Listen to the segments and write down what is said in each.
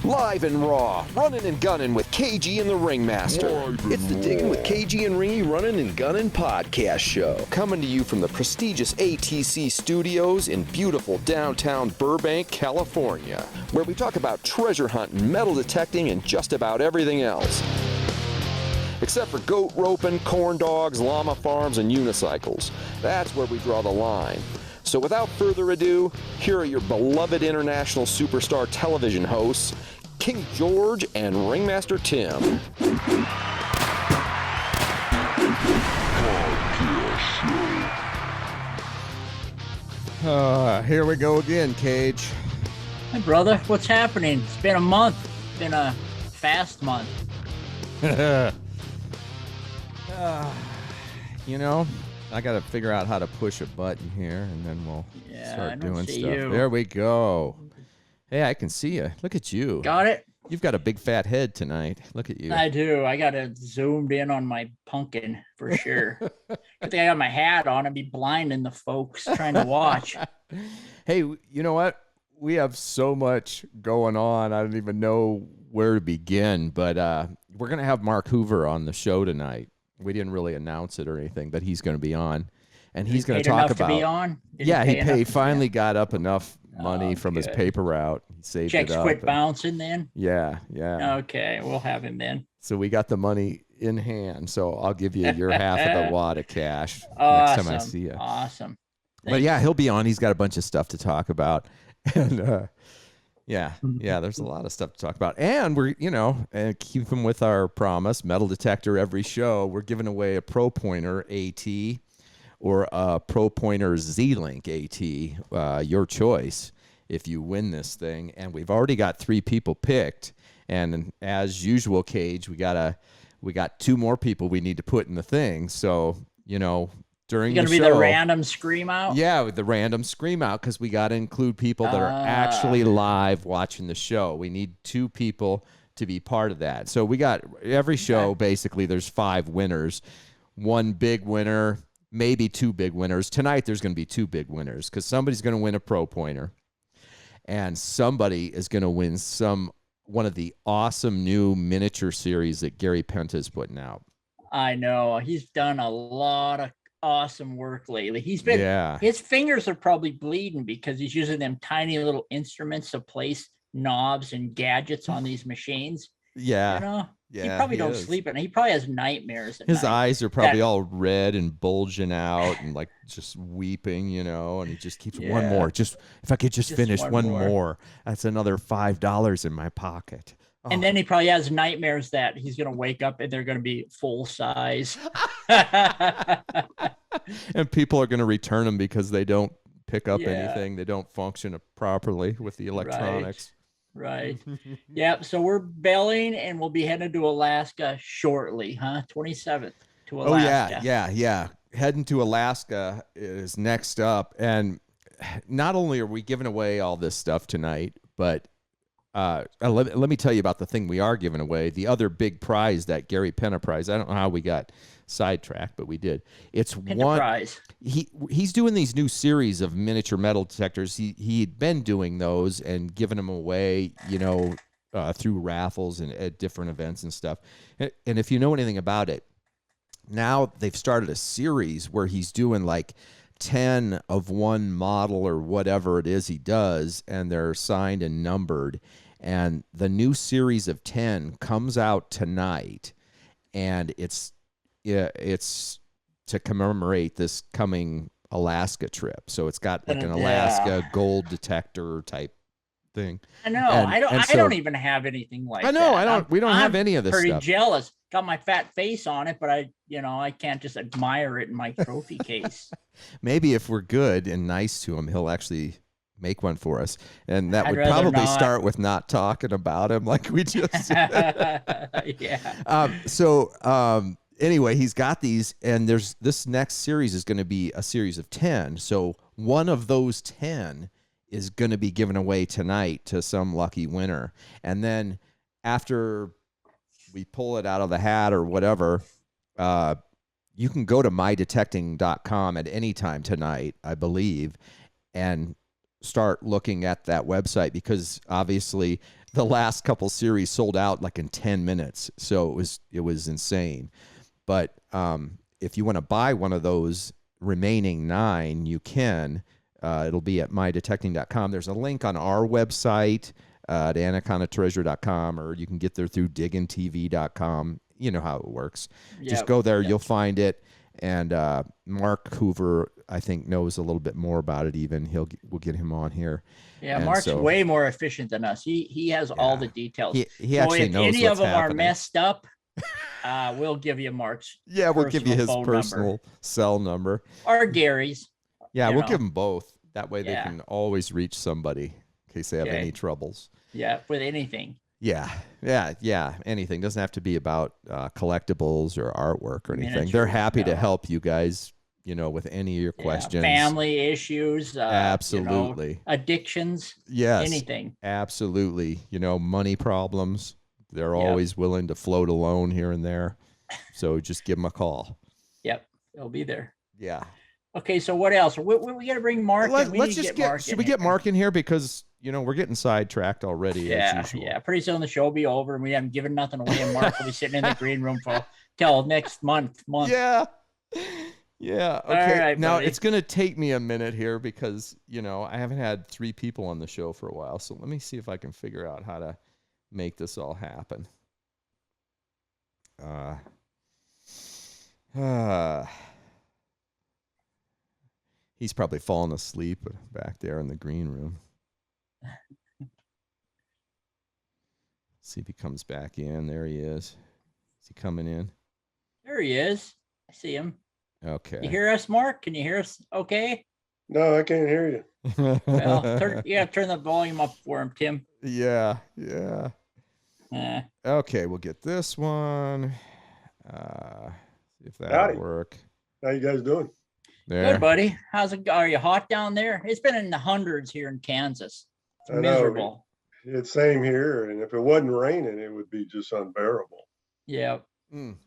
Live and raw, Runnin Gunnin with KG and the Ringmaster. It's the Diggin with KG and Ringy Runnin Gunnin Podcast Show. Coming to you from the prestigious ATC studios in beautiful downtown Burbank, California, where we talk about treasure hunting, metal detecting, and just about everything else. Except for goat roping, corn dogs, llama farms, and unicycles. That's where we draw the line. So without further ado, here are your beloved international superstar television hosts, King George and Ringmaster Tim. Here we go again, Cage. Hey, brother, what's happening? It's been a month. It's been a fast month. You know, I got to figure out how to push a button here, and then we'll start doing stuff. You. There we go. Hey, I can see you. Look at you. Got it? You've got a big fat head tonight. Look at you. I do. I got it zoomed in on my pumpkin for sure. I think I got my hat on. I'd be blinding the folks trying to watch. Hey, you know what? We have so much going on. I don't even know where to begin, but we're going to have Marc Hoover on the show tonight. We didn't really announce it or anything, but he's going to be on, and he's going to talk about. To be on? He finally got up enough money from his paper route. He saved Checks it up. quit bouncing then. Yeah. Okay, we'll have him then. So we got the money in hand. So I'll give you your half of the wad of cash next time I see you. Awesome. But yeah, he'll be on. He's got a bunch of stuff to talk about, and there's a lot of stuff to talk about. And we're, keep him with our promise, metal detector every show. We're giving away a Pro Pointer AT or a Pro Pointer Z-Link AT, your choice, if you win this thing. And we've already got 3 people picked. And as usual, Cage, we got 2 more people we need to put in the thing. So, during the show, it's gonna be the random scream out. Yeah, with the random scream out, because we got to include people that are actually live watching the show. We need 2 people to be part of that. So we got every show. Basically, there's 5 winners, 1 big winner, maybe 2 big winners. Tonight, there's going to be 2 big winners because somebody's going to win a Pro Pointer, and somebody is going to win one of the awesome new miniature series that Gary Penta is putting out. I know he's done a lot of awesome work lately. His fingers are probably bleeding because he's using them tiny little instruments to place knobs and gadgets on these machines. Yeah. He probably don't sleep at night. He probably has nightmares at His night. eyes are probably all red and bulging out and like just weeping, and he just keeps one more. Just if I could just finish one more. That's another $5 in my pocket. Oh. And then he probably has nightmares that he's going to wake up and they're going to be full size. And people are going to return them because they don't pick up anything. They don't function properly with the electronics. Right. Yep. So we're bailing and we'll be headed to Alaska shortly, huh? 27th to Alaska. Oh, yeah. Heading to Alaska is next up. And not only are we giving away all this stuff tonight, but let me tell you about the thing we are giving away. The other big prize, that Gary Penta prize. I don't know how we got sidetracked, but we did. It's one prize. He's doing these new series of miniature metal detectors. He'd been doing those and giving them away, through raffles and at different events and stuff. And if you know anything about it, now they've started a series where he's doing like 10 of one model or whatever it is he does, and they're signed and numbered. And the new series of 10 comes out tonight, and it's to commemorate this coming Alaska trip. So it's got like an Alaska gold detector type thing. I know. I don't even have anything like that. I know. We don't have any of this stuff. Pretty jealous. Got my fat face on it, but I can't just admire it in my trophy case. Maybe if we're good and nice to him, he'll actually make one for us. And that would probably start with not talking about him like we just did. Yeah. Anyway, he's got these, and there's this next series is going to be a series of 10. So one of those 10 is going to be given away tonight to some lucky winner. And then after we pull it out of the hat or whatever, you can go to mydetecting.com at any time tonight, I believe, and start looking at that website, because obviously the last couple series sold out like in 10 minutes. So it was insane. But if you want to buy one of those remaining 9, you can. It'll be at mydetecting.com. There's a link on our website at anacondatreasure.com, or you can get there through diggintv.com. You know how it works. Yep. Just go there. Yep. You'll find it. And Marc Hoover, I think, knows a little bit more about it even. We'll get him on here. Yeah, and Mark's way more efficient than us. He has all the details. He actually knows what's happening. If any of them are messed up, we'll give you Mark's. Yeah, we'll give you his personal cell number. Or Gary's. Yeah, we'll give them both. That way they can always reach somebody in case they have any troubles. Yeah, with anything. Yeah, anything. Doesn't have to be about collectibles or artwork or anything. They're happy to help you guys, with any of your questions. Family issues. Absolutely. Addictions. Yes. Anything. Absolutely. Money problems. They're always willing to float a loan here and there. So just give them a call. Yep. They'll be there. Yeah. Okay, so what else? We got to bring Mark in. Should we get Mark in here? Because, we're getting sidetracked already, as usual. Yeah, pretty soon the show will be over, and we haven't given nothing away, and Mark will be sitting in the green room till next month. Yeah. Yeah. Okay. All right, now, buddy. It's going to take me a minute here because, I haven't had 3 people on the show for a while. So let me see if I can figure out how to make this all happen. He's probably falling asleep back there in the green room. See if he comes back in. There he is. Is he coming in? There he is. I see him. Okay. You hear us, Mark? Can you hear us okay? No, I can't hear you. Well, you have to turn the volume up for him, Tim. Yeah. Okay, we'll get this one. See if that'll work. How you guys doing? There. Good, buddy. How's it? Are you hot down there? It's been in the hundreds here in Kansas. It's miserable. It's same here, and if it wasn't raining, it would be just unbearable. Yeah. I'm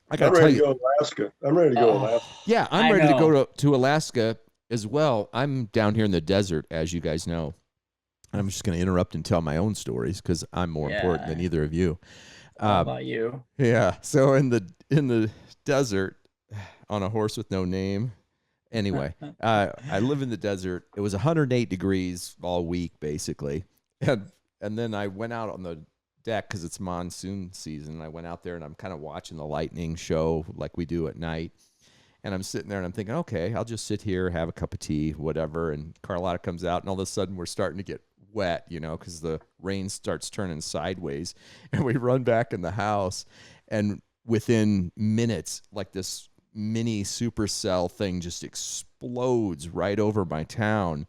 ready to go to Alaska. I'm ready to go to Alaska. Yeah, I'm ready to go to Alaska as well. I'm down here in the desert, as you guys know. I'm just going to interrupt and tell my own stories because I'm more important than either of you. How about you? Yeah. So in the desert, on a horse with no name. Anyway, I live in the desert. It was 108 degrees all week, basically. And then I went out on the deck because it's monsoon season. I went out there and I'm kind of watching the lightning show like we do at night. And I'm sitting there and I'm thinking, okay, I'll just sit here, have a cup of tea, whatever. And Carlotta comes out and all of a sudden we're starting to get wet, because the rain starts turning sideways. And we run back in the house. And within minutes, like this mini supercell thing just explodes right over my town.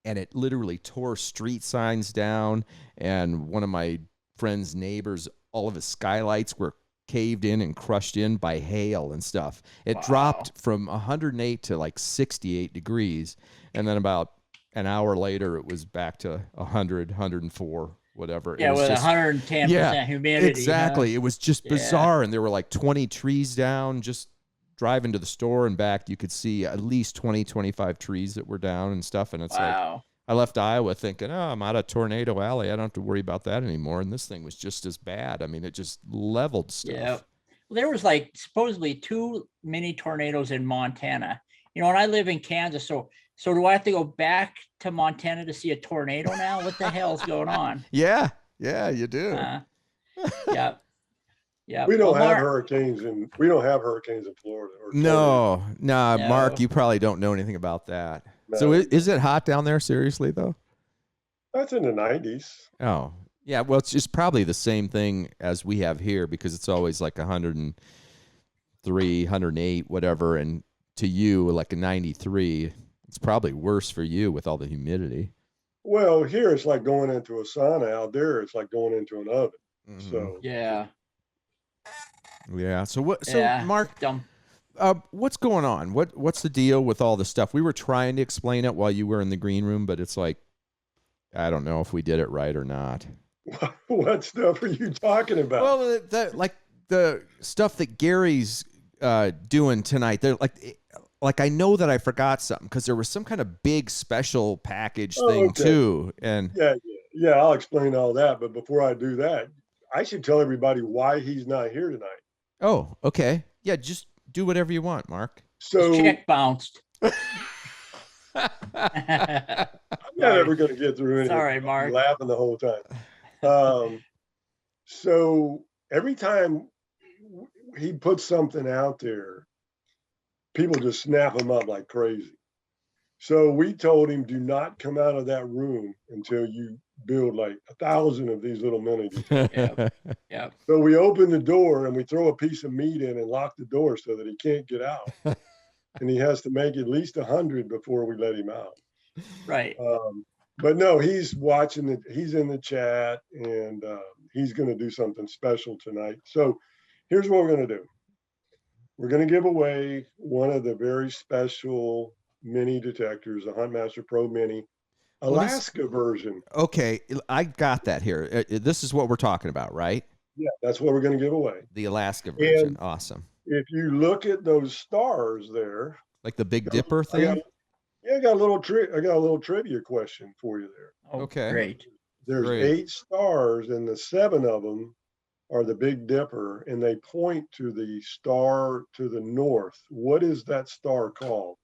And it literally tore street signs down. And one of my friend's neighbors, all of his skylights were caved in and crushed in by hail and stuff. It dropped from 108 to like 68 degrees. And then about an hour later, it was back to 100, 104, whatever. Yeah, with 110% humidity. Exactly. Huh? It was just bizarre. And there were like 20 trees down. Just driving to the store and back, you could see at least 20, 25 trees that were down and stuff. And it's like, I left Iowa thinking, I'm out of Tornado Alley. I don't have to worry about that anymore. And this thing was just as bad. I mean, it just leveled stuff. Yeah. Well, there was like supposedly 2 mini tornadoes in Montana. And I live in Kansas. So do I have to go back to Montana to see a tornado now? What the hell's going on? Yeah, you do. Yeah. Yeah. We don't have hurricanes in Florida. No, Mark, you probably don't know anything about that. No. So is it hot down there? Seriously, though? That's in the 90s. Oh, yeah. Well, it's just probably the same thing as we have here because it's always like 103, 108, whatever. And to you, like a 93, it's probably worse for you with all the humidity. Well, here it's like going into a sauna. Out there, it's like going into an oven. Mm-hmm. So yeah. So what? So Mark, what's going on? What's the deal with all the stuff? We were trying to explain it while you were in the green room, but it's like I don't know if we did it right or not. What stuff are you talking about? Well, like the stuff that Gary's doing tonight. They're like like I know that I forgot something because there was some kind of big special package thing too. And yeah, I'll explain all that. But before I do that, I should tell everybody why he's not here tonight. Oh, okay. Yeah, just do whatever you want, Mark. So his check bounced. I'm not ever going to get through anything. Sorry, Mark. I'm laughing the whole time. So every time he puts something out there, people just snap him up like crazy. So we told him, do not come out of that room until you build like 1,000 of these little miniatures. Yeah. So we open the door and we throw a piece of meat in and lock the door so that he can't get out. And he has to make at least 100 before we let him out. Right. But no, he's watching it. He's in the chat, and he's going to do something special tonight. So here's what we're going to do. We're going to give away one of the very special mini detectors, the Huntmaster Pro Mini, Alaska version. Okay, I got that here. This is what we're talking about, right? Yeah, that's what we're going to give away. The Alaska version. And awesome. If you look at those stars there, like the Big Dipper thing. I got a little trivia question for you there. Oh, okay, great. There's 8 stars, and the 7 of them are the Big Dipper, and they point to the star to the north. What is that star called?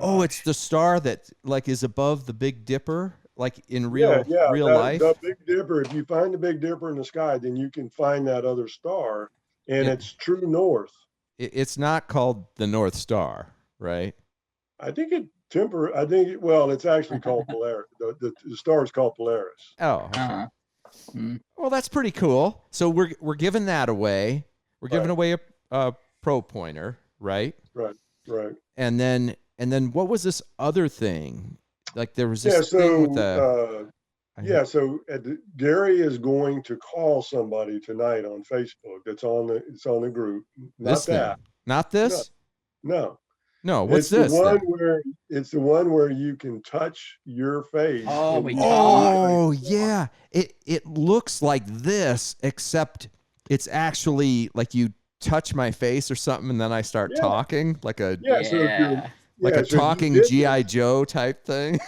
Oh, it's the star that like is above the Big Dipper, like in real life. The Big Dipper. If you find the Big Dipper in the sky, then you can find that other star, and it's true north. It's not called the North Star, right? I think it's actually called Polaris. The star is called Polaris. Oh, okay. Well, that's pretty cool. So we're giving that away. We're giving away a pro pointer, right? Right. And then what was this other thing? Like there was this thing with the. Gary is going to call somebody tonight on Facebook. It's on the group. Not this. No. What's this? It's the one where you can touch your face. Oh, yeah. It looks like this, except it's actually like you touch my face or something, and then I start talking like a talking G.I. Joe type thing.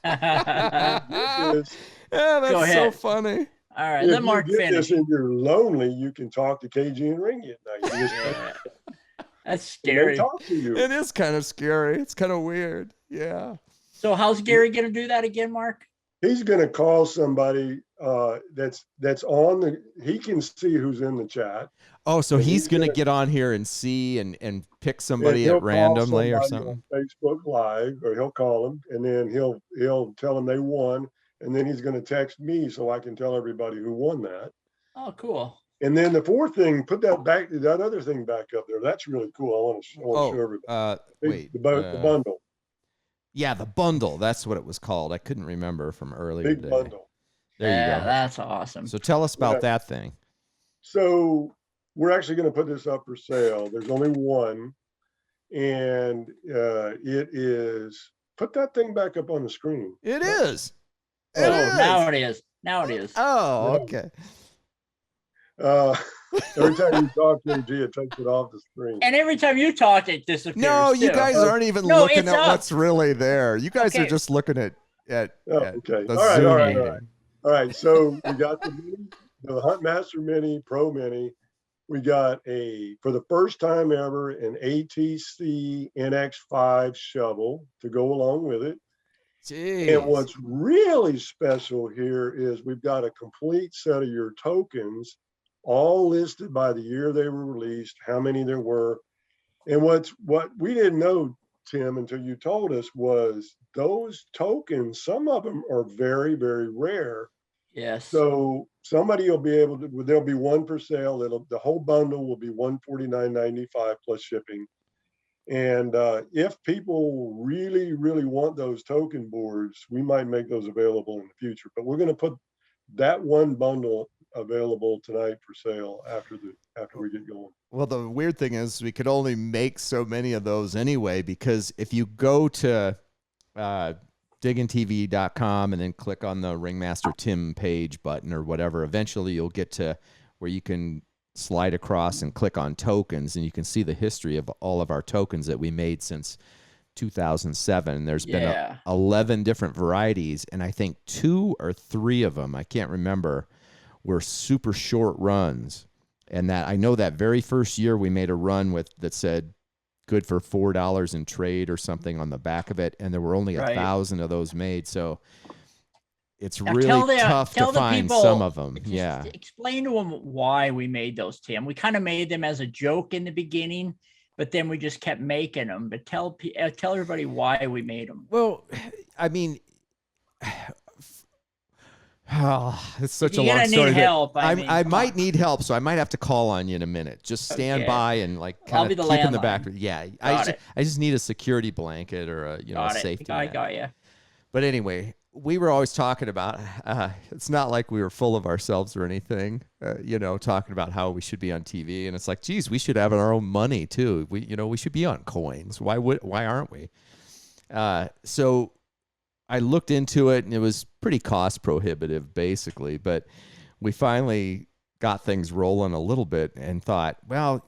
That's so funny. All right, let Mark finish. If you're lonely, you can talk to KG and Ringy at night. That's scary. Talk to you. It is kind of scary. It's kind of weird. Yeah. So how's Gary going to do that again, Mark? He's going to call somebody that's on the. He can see who's in the chat. Oh, so he's going to get on here and see and pick somebody at randomly or something. On Facebook Live, or he'll call them, and then he'll tell them they won, and then he's going to text me so I can tell everybody who won that. Oh, cool. And then the fourth thing, put that other thing back up there. That's really cool. I want to show everybody. The bundle. Yeah, the bundle. That's what it was called. I couldn't remember from earlier Big today. Bundle. There you go. That's awesome. So tell us about that thing. So we're actually going to put this up for sale. There's only one, and it is. Put that thing back up on the screen. It is. Now it is. Oh, okay. Every time you talk to AG, it takes it off the screen. And every time you talk, it disappears. No, you guys aren't even looking at what's really there. You guys are just looking at okay. The All right. So we got the Huntmaster Mini, Pro Mini. We got for the first time ever, an ATC NX5 shovel to go along with it. Jeez. And what's really special here is we've got a complete set of your tokens, all listed by the year they were released, how many there were. And what we didn't know, Tim, until you told us, was those tokens, some of them are very, very rare. Yes. So somebody will be able to, there'll be one for sale. The whole bundle will be $149.95 plus shipping. And if people really, really want those token boards, we might make those available in the future. But we're going to put that one bundle available tonight for sale after we get going. Well, the weird thing is we could only make so many of those anyway, because if you go to diggintv.com and then click on the Ringmaster Tim page button or whatever, eventually you'll get to where you can slide across and click on tokens, and you can see the history of all of our tokens that we made since 2007. There's been 11 different varieties, and I think 2 or 3 of them, I can't remember, were super short runs. And that I know that very first year we made a run that said good for $4 in trade or something on the back of it, and there were only 1,000 of those made. So it's now really tough to find people, some of them. Explain to them why we made those, Tim. We kind of made them as a joke in the beginning, but then we just kept making them. But tell everybody why we made them. Well, I mean, it's such a long story. Need help. I might need help, so I might have to call on you in a minute. Just stand by and kind of keep in the back. Yeah, I just need a security blanket or a safety. I got you. But anyway, we were always talking about. It's not like we were full of ourselves or anything. Talking about how we should be on TV, and it's like, geez, we should have our own money too. We should be on coins. Why aren't we? So I looked into it, and it was pretty cost prohibitive, basically. But we finally got things rolling a little bit and thought, well,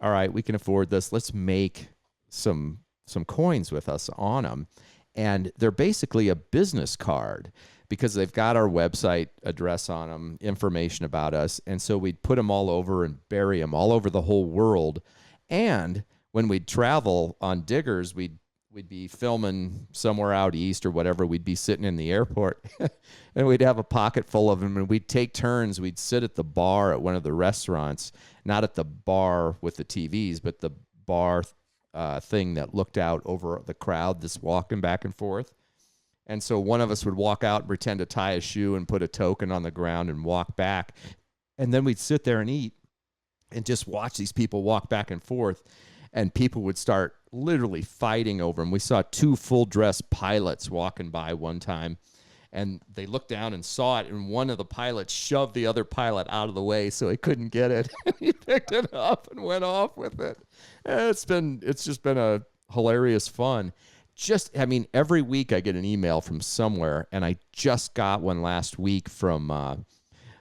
all right, we can afford this. Let's make some coins with us on them. And they're basically a business card because they've got our website address on them, information about us. And so we'd put them all over and bury them all over the whole world. And when we'd travel on diggers, we'd be filming somewhere out east or whatever. We'd be sitting in the airport and we'd have a pocket full of them, and we'd take turns. We'd sit at the bar at one of the restaurants, not at the bar with the TVs, but the bar thing that looked out over the crowd that's walking back and forth. And so one of us would walk out and pretend to tie a shoe and put a token on the ground and walk back. And then we'd sit there and eat and just watch these people walk back and forth. And people would start literally fighting over them. We saw 2 full-dress pilots walking by one time, and they looked down and saw it, and one of the pilots shoved the other pilot out of the way so he couldn't get it. He picked it up and went off with it. It's just been a hilarious fun. Every week I get an email from somewhere, and I just got one last week from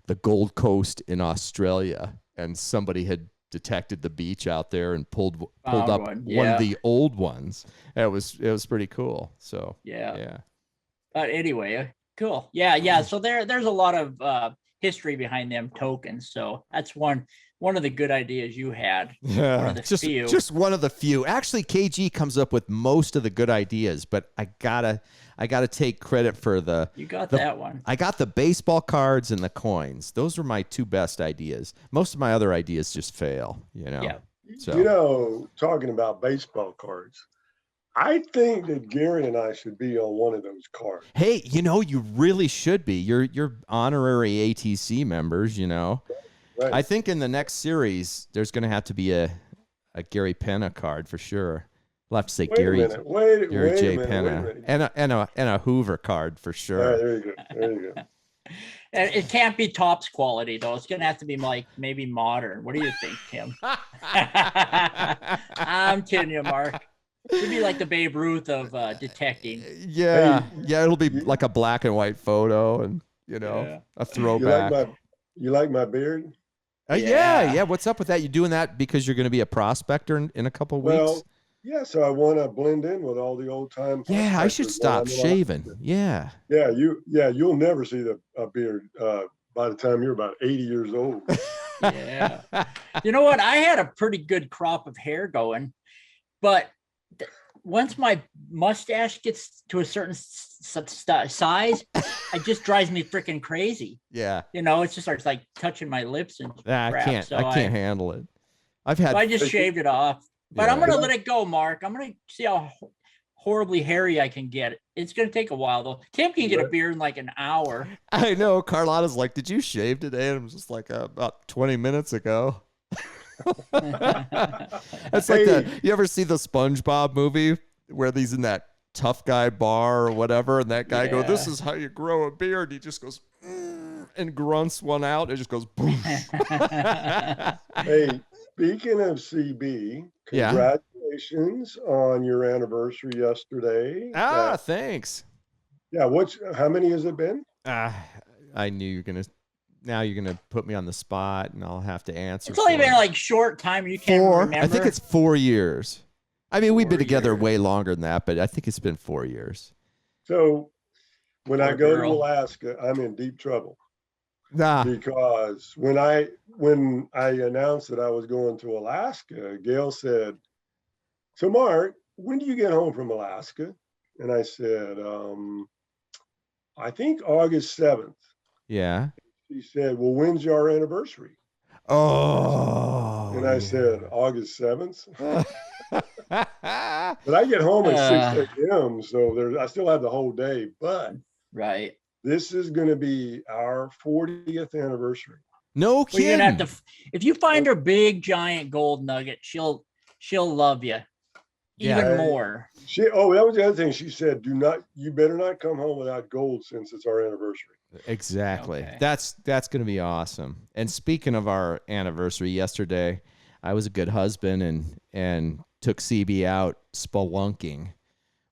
the Gold Coast in Australia, and somebody had detected the beach out there and pulled up one of the old ones. It was pretty cool. So yeah. But anyway, cool. Yeah. So there's a lot of history behind them tokens. So that's one of the good ideas you had. Yeah, just one of the few. Actually, KG comes up with most of the good ideas, but I gotta take credit for that one. I got the baseball cards and the coins. Those were my 2 best ideas. Most of my other ideas just fail. Yeah. So talking about baseball cards, I think that Gary and I should be on one of those cards. Hey, you really should be. You're honorary ATC members. Right. I think in the next series there's going to have to be a Gary Penna card for sure. We'll have to say Gary J. Penna and a Hoover card for sure. Right, there you go. And it can't be Topps quality though. It's gonna have to be like maybe modern. What do you think, Tim? I'm kidding you, Mark. It'd be like the Babe Ruth of detecting. Yeah, it'll be like a black and white photo and a throwback. You like my beard? Yeah. What's up with that? You doing that because you're going to be a prospector in a couple weeks? Well, yeah. So I want to blend in with all the old time. Yeah, I should stop shaving. Yeah. Yeah, you'll never see a beard by the time you're about 80 years old. Yeah. You know what? I had a pretty good crop of hair going, but once my mustache gets to a certain size, it just drives me freaking crazy. Yeah. It just starts like touching my lips and crap. I can't handle it. I just shaved it off, but I'm going to let it go, Mark. I'm going to see how horribly hairy I can get. It's going to take a while though. Tim can get a beard in like an hour. I know. Carlotta's like, did you shave today? And I'm just like, about 20 minutes ago. That's like you ever see the SpongeBob movie where he's in that tough guy bar or whatever, and that guy goes, "This is how you grow a beard." He just goes and grunts one out. It just goes boom. Hey, speaking of CB, congratulations on your anniversary yesterday. Thanks. Yeah, how many has it been? I knew you were gonna now you're gonna put me on the spot, and I'll have to answer. It's only been like short time. You can't remember. I think it's 4 years. I mean, we've been 4 together years. way longer than that, but I think it's been 4 years. So when I Poor go girl. to Alaska, I'm in deep trouble Nah. because when I announced that I was going to Alaska, Gail said, "So Mark, when do you get home from Alaska?" And I said, "I think August 7th." Yeah. She said, "Well, when's your anniversary?" Oh. And I said, "August 7th." yeah. But I get home at 6 a.m., so I still have the whole day. But Right. this is going to be our 40th anniversary. No Well, kidding. you're gonna have to. If you find her big giant gold nugget, she'll love you even Yeah. more. That was the other thing. She said, you better not come home without gold since it's our anniversary. Exactly. Okay. That's going to be awesome. And speaking of our anniversary, yesterday, I was a good husband and took CB out spelunking.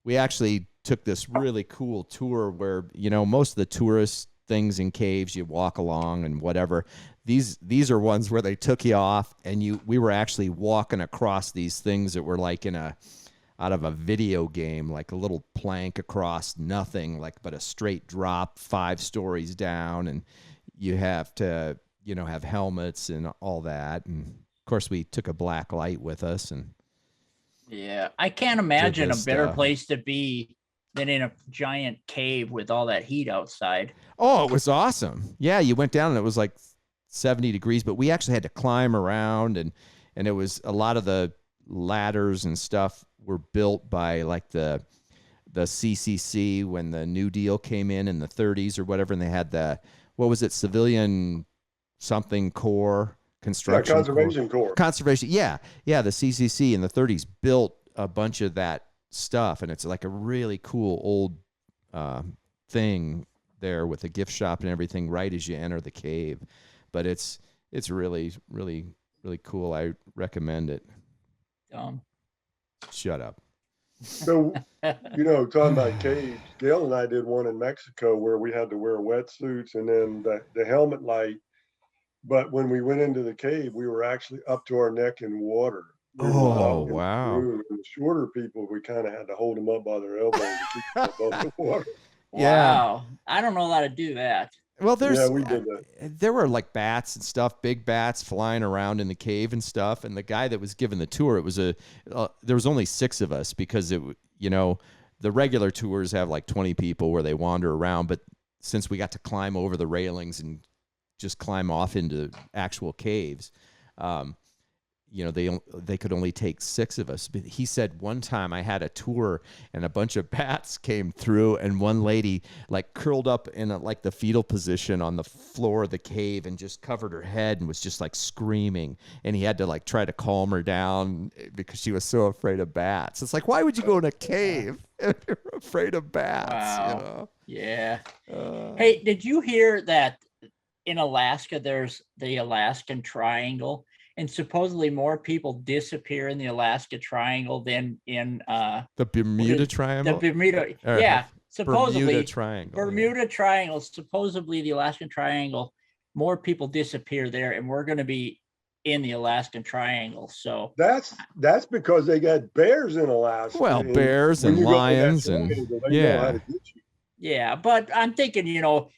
We actually took this really cool tour where, most of the tourist things in caves, you walk along and whatever. These are ones where they took you off and we were actually walking across these things that were like out of a video game, like a little plank across nothing, but a straight drop 5 stories down. And you have to, have helmets and all that. And of course we took a black light with us. And Yeah, I can't imagine a this better stuff. place to be than in a giant cave with all that heat outside. Oh, it was awesome. Yeah, you went down and it was like 70 degrees, but we actually had to climb around and it was a lot of the ladders and stuff were built by like the CCC when the New Deal came in the 30s or whatever, and they had Civilian something Corps construction. Conservation Corps. Conservation, yeah. The CCC in the 30s built a bunch of that stuff, and it's like a really cool old thing there with a gift shop and everything right as you enter the cave. But it's really, really, really cool. I recommend it. Shut up. So, talking about caves, Gail and I did one in Mexico where we had to wear wetsuits and then the helmet light. But when we went into the cave, we were actually up to our neck in water. Oh, wow. And the shorter people, we kind of had to hold them up by their elbows to keep them above the water. Yeah. Wow. I don't know how to do that. Well, we did that. There were like bats and stuff, big bats flying around in the cave and stuff. And the guy that was giving the tour, it was there was only 6 of us because the regular tours have like 20 people where they wander around. But since we got to climb over the railings and just climb off into actual caves, they could only take 6 of us. But he said one time I had a tour and a bunch of bats came through and one lady like curled up in the fetal position on the floor of the cave and just covered her head and was just like screaming. And he had to like try to calm her down because she was so afraid of bats. It's like, why would you go in a cave if you're afraid of bats? Wow. Yeah. Hey, did you hear that in Alaska, there's the Alaskan Triangle? And supposedly more people disappear in the Alaska Triangle than in the Bermuda Triangle. The Bermuda, yeah. Supposedly Bermuda Triangle. Bermuda Triangle. Supposedly the Alaskan Triangle. More people disappear there, and we're going to be in the Alaskan Triangle. So that's because they got bears in Alaska. Well, bears and lions and yeah. Yeah, but I'm thinking,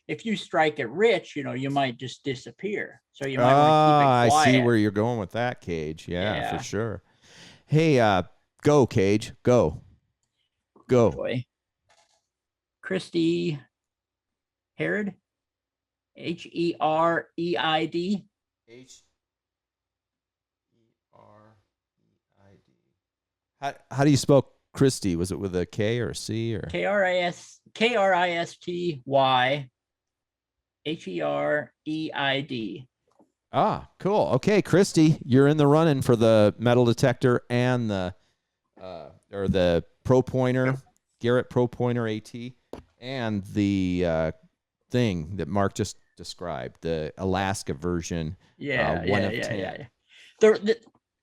if you strike it rich, you might just disappear. So you might want to keep it quiet. I see where you're going with that, Cage. Yeah, for sure. Hey, go, Cage. Go. Boy. Christy Herod? Hereid? Hereid. How do you spell Christy? Was it with a K or a C or Kristy Hereid? Ah, cool. Okay, Christy, you're in the running for the metal detector and the Pro Pointer, Garrett Pro Pointer AT, and the thing that Mark just described, the Alaska version. Yeah.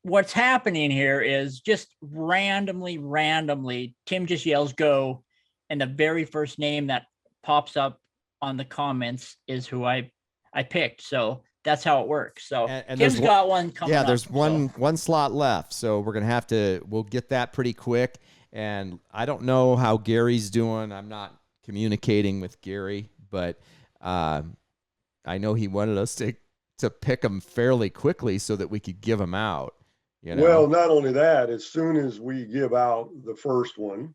What's happening here is just randomly, Tim just yells go, and the very first name that pops up on the comments is who I I picked. So that's how it works. So and Kim's got one coming up. Yeah, there's one slot left. So we're going to we'll get that pretty quick. And I don't know how Gary's doing. I'm not communicating with Gary, but I know he wanted us to pick them fairly quickly so that we could give them out. You know? Well, not only that, as soon as we give out the first one,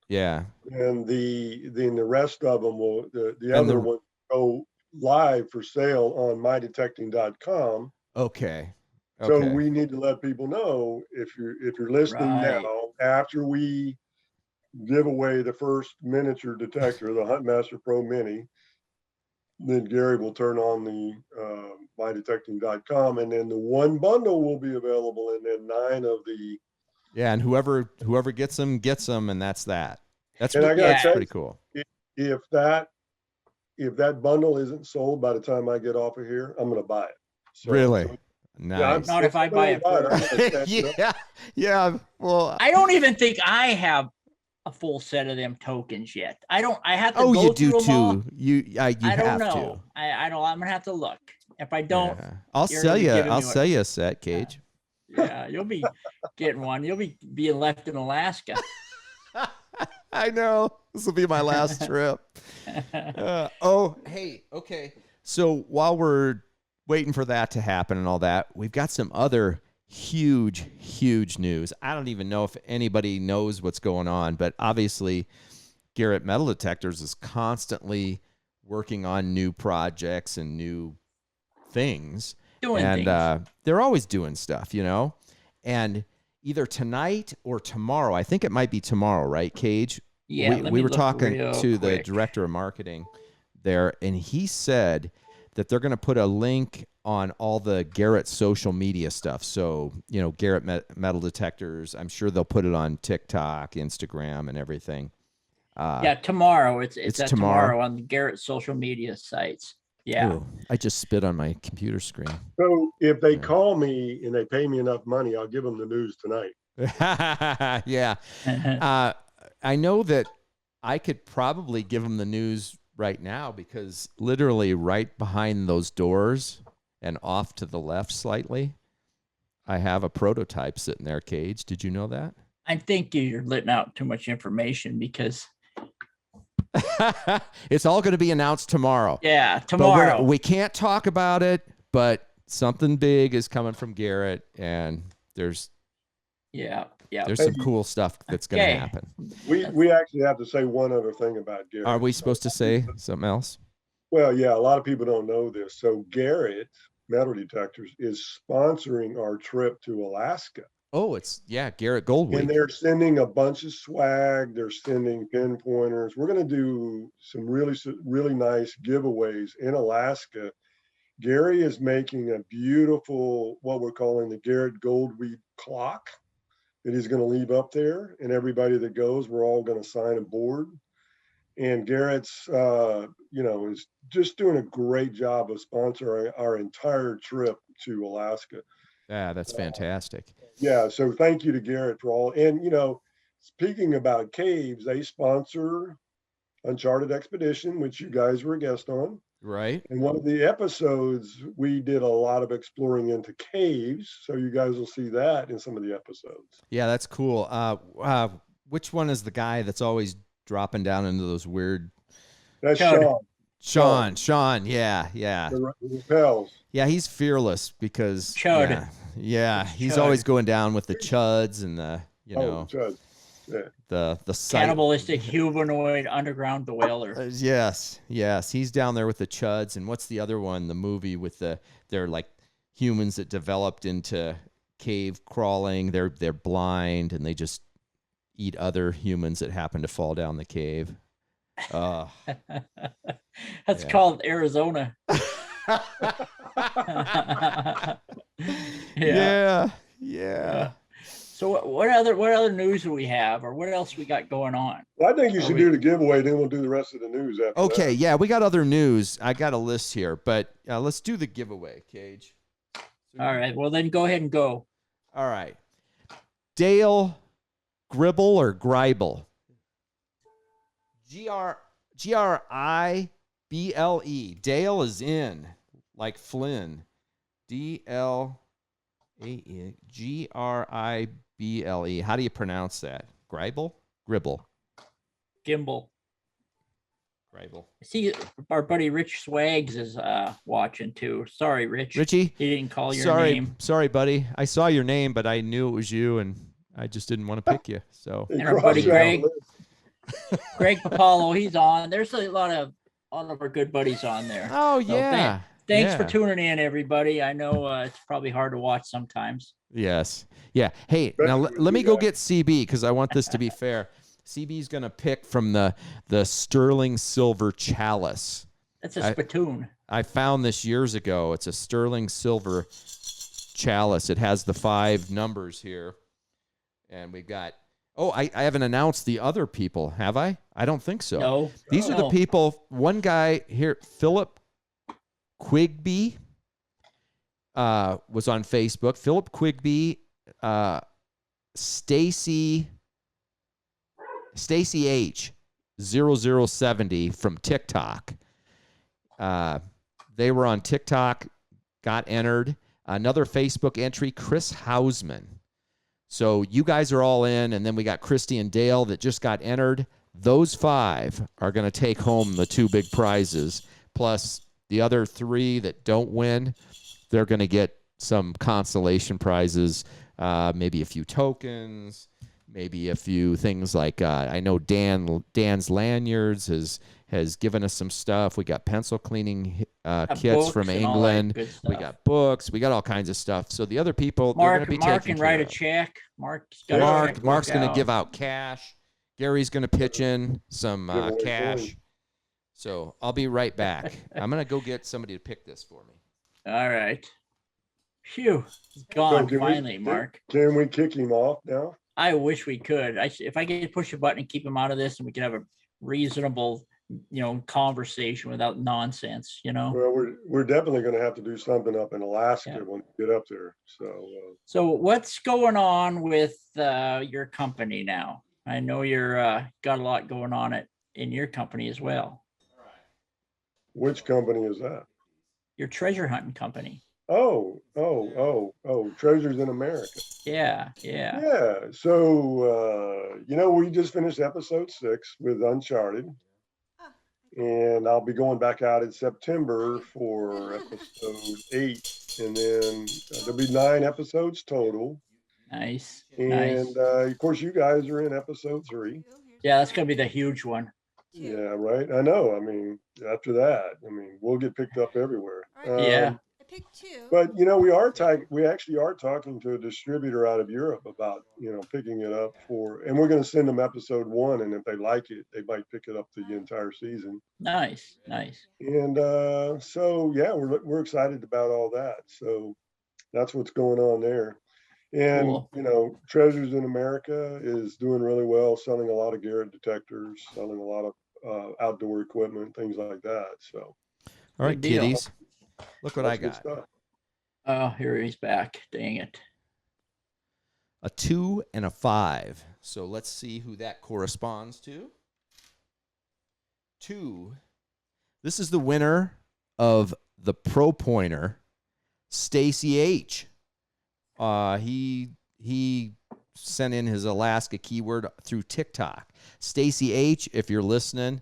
yeah, and then the rest of them will the other one go live for sale on mydetecting.com. Okay. So we need to let people know if you're listening now, after we give away the first miniature detector, the Huntmaster Pro Mini, then Gary will turn on the mydetecting.com, and then the one bundle will be available, and then 9 of the and whoever gets them, and that's that. That's pretty cool. If that bundle isn't sold by the time I get off of here, I'm going to buy it. So, really? So, nice. Not if I buy it first. Yeah. Well, I don't even think I have a full set of them tokens yet. I have to. Oh, go you do through them all. too. You I don't have know. to. I don't. I'm gonna have to look. If I don't, I'll sell you a set, Cage. Yeah, you'll be getting one. You'll be being left in Alaska. I know. This will be my last trip. Hey, okay. So while we're waiting for that to happen and all that, we've got some other huge news. I don't even know if anybody knows what's going on, but obviously Garrett Metal Detectors is constantly working on new projects and new things. They're always doing stuff, you know? And either tonight or tomorrow, I think it might be tomorrow, right, Cage? Yeah, we were talking to quick. the director of marketing there, and he said that they're going to put a link on all the Garrett social media stuff. So, you know, Garrett Metal Detectors, I'm sure they'll put it on TikTok, Instagram, and everything. Tomorrow. It's tomorrow on the Garrett social media sites. Yeah. Ooh, I just spit on my computer screen. So if they call me and they pay me enough money, I'll give them the news tonight. Yeah. I know that I could probably give them the news right now, because literally right behind those doors and off to the left slightly, I have a prototype sitting there, Cage. Did you know that? I think you're letting out too much information, because it's all going to be announced tomorrow. Yeah, tomorrow. But we can't talk about it, but something big is coming from Garrett, and there's some cool stuff that's going to happen. We actually have to say one other thing about Garrett. Are we supposed to say something else? Well, yeah, a lot of people don't know this. So Garrett Metal Detectors is sponsoring our trip to Alaska. Oh, Garrett Gold Week. And they're sending a bunch of swag. They're sending pinpointers. We're going to do some really nice giveaways in Alaska. Gary is making a beautiful, what we're calling the Garrett Gold Week clock that he's going to leave up there. And everybody that goes, we're all going to sign a board. And Garrett's, is just doing a great job of sponsoring our entire trip to Alaska. Yeah, that's fantastic. So thank you to Garrett for all. And, speaking about caves, they sponsor Uncharted Expedition, which you guys were a guest on. Right. And one of the episodes, we did a lot of exploring into caves. So you guys will see that in some of the episodes. Yeah, that's cool. Which one is the guy that's always dropping down into those weird? That's Sean. Sean. Yeah. The repels. Yeah, he's fearless because Chud. Yeah, he's always going down with the chuds and the chuds. Yeah. The cannibalistic humanoid underground dweller. Yes, he's down there with the chuds. And what's the other one? The movie with they're like humans that developed into cave crawling. They're blind and they just eat other humans that happen to fall down the cave. That's called Arizona. Yeah. So what other news do we have, or what else we got going on? Well, I think you should do the giveaway, then we'll do the rest of the news after Okay, that. Yeah, we got other news. I got a list here, but let's do the giveaway, Cage. All right, well then go ahead and go. All right. Dale Gribble or Gribble? Grible. Dale is in. like Flynn. DLAGRIBLE. How do you pronounce that? Gribble? Gribble. Gimbal. Gribble. See, our buddy Rich Swags is watching too. Sorry, Rich. Richie, he didn't call your name. Sorry, buddy. I saw your name, but I knew it was you, and I just didn't want to pick you. So. And our buddy Greg Papalo, he's on. There's a lot of our good buddies on there. Oh yeah. So thanks for tuning in, everybody. I know it's probably hard to watch sometimes. Yes. Yeah. Hey, now let me go get CB because I want this to be fair. CB's going to pick from the sterling silver chalice. That's a spittoon. I found this years ago. It's a sterling silver chalice. It has the 5 numbers here. And we've got, I haven't announced the other people, have I? I don't think so. No. These are the people. One guy here, Philip Quigby, was on Facebook. Philip Quigby, Stacy H 0070 from TikTok. They were on TikTok, got entered. Another Facebook entry, Chris Hausman. So you guys are all in, and then we got Christy and Dale that just got entered. Those 5 are going to take home the 2 big prizes, plus the other 3 that don't win, they're going to get some consolation prizes, maybe a few tokens, maybe a few things like I know Dan's Lanyards has given us some stuff. We got pencil cleaning kits from England. We got books. We got all kinds of stuff. So the other people, they're going to be Mark taking can write care a check. Mark's going to give out cash. Gary's going to pitch in some cash. So I'll be right back. I'm going to go get somebody to pick this for me. All right. Phew. He's gone finally, Mark. Can we kick him off now? I wish we could. If I could push a button and keep him out of this, and we could have a reasonable, conversation without nonsense. Well, we're definitely going to have to do something up in Alaska when we get up there. So what's going on with your company now? I know you're got a lot going on in your company as well. Which company is that? Your treasure hunting company. Oh, Treasures in America. Yeah. So, we just finished episode 6 with Uncharted. And I'll be going back out in September for episode 8. And then there'll be 9 episodes total. Nice. And of course, you guys are in episode 3. Yeah, that's going to be the huge one. Yeah, right. I know. I mean, after that, we'll get picked up everywhere. Yeah. Pick 2. But we actually are talking to a distributor out of Europe about picking it up and we're going to send them episode 1, and if they like it, they might pick it up the entire season. Nice. And so yeah, we're excited about all that. So that's what's going on there. And cool. Treasures in America is doing really well, selling a lot of Garrett detectors, selling a lot of outdoor equipment, things like that. So all right, kiddies. Look what I got. Oh, here he's back. Dang it. A 2 and a 5. So let's see who that corresponds to. 2. This is the winner of the Pro Pointer, Stacy H. He sent in his Alaska keyword through TikTok. Stacy H, if you're listening,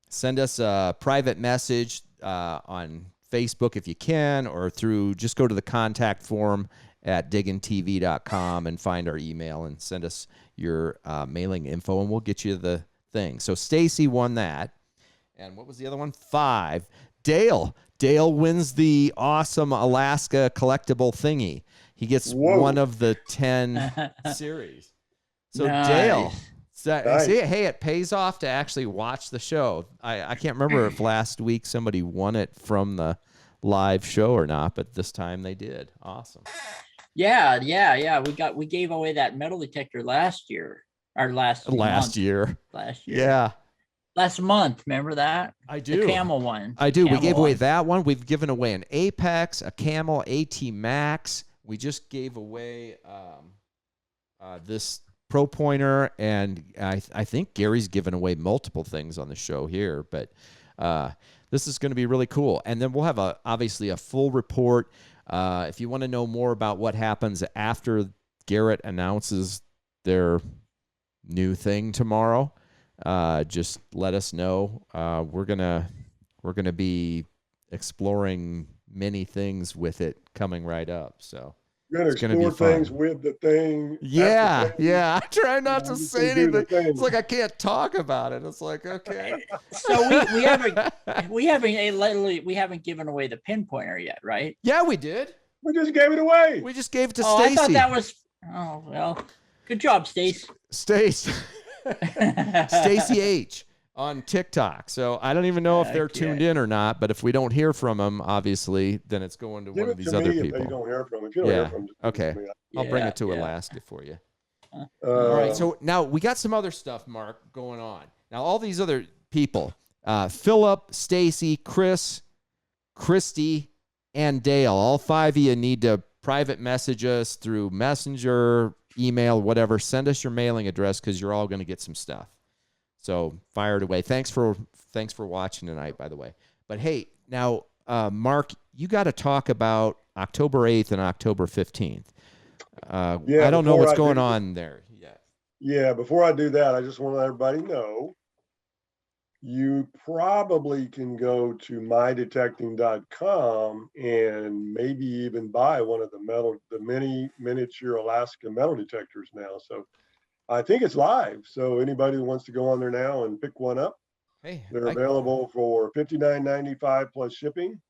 send us a private message on Facebook if you can, or just go to the contact form at diggintv.com and find our email and send us your mailing info, and we'll get you the thing. So Stacy won that. And what was the other one? 5. Dale wins the awesome Alaska collectible thingy. He gets one of the 10 series. So nice. Dale, nice. See, hey, it pays off to actually watch the show. I can't remember if last week somebody won it from the live show or not, but this time they did. Awesome. Yeah. We gave away that metal detector last year. Or last year. Yeah. Last month, remember that? I do. The Camel one. I do. We gave away that one. We've given away an Apex, a Camel AT Max. We just gave away this Pro Pointer, and I think Gary's given away multiple things on the show here. But This is going to be really cool. And then we'll have obviously a full report. If you want to know more about what happens after Garrett announces their new thing tomorrow, just let us know. We're gonna be exploring many things with it coming right up. So You're going to explore things with the thing. Yeah. I try not to say anything. It's like I can't talk about it. It's like, okay. So we haven't given away the pinpointer yet, right? Yeah, we did. We just gave it away. We just gave it to I Stacy. thought that was. Oh well, good job, Stace. Stacy H on TikTok. So I don't even know if they're tuned in or not, but if we don't hear from them, obviously, then it's going to one of these other people. If you don't hear from them. If you don't hear from them, okay. I'll bring it to Alaska for you. All right. So now we got some other stuff, Mark, going on. Now all these other people, Philip, Stacy, Chris, Christy, and Dale, all 5 of you need to private message us through Messenger, email, whatever. Send us your mailing address because you're all going to get some stuff. So fire it away. Thanks for watching tonight, by the way. But hey, now Mark, you got to talk about October 8th and October 15th. I don't know what's going on there yet. Yeah, before I do that, I just want to let everybody know you probably can go to mydetecting.com and maybe even buy one of the miniature Alaska metal detectors now. So I think it's live. So anybody who wants to go on there now and pick one up, they're available for $59.95 plus shipping.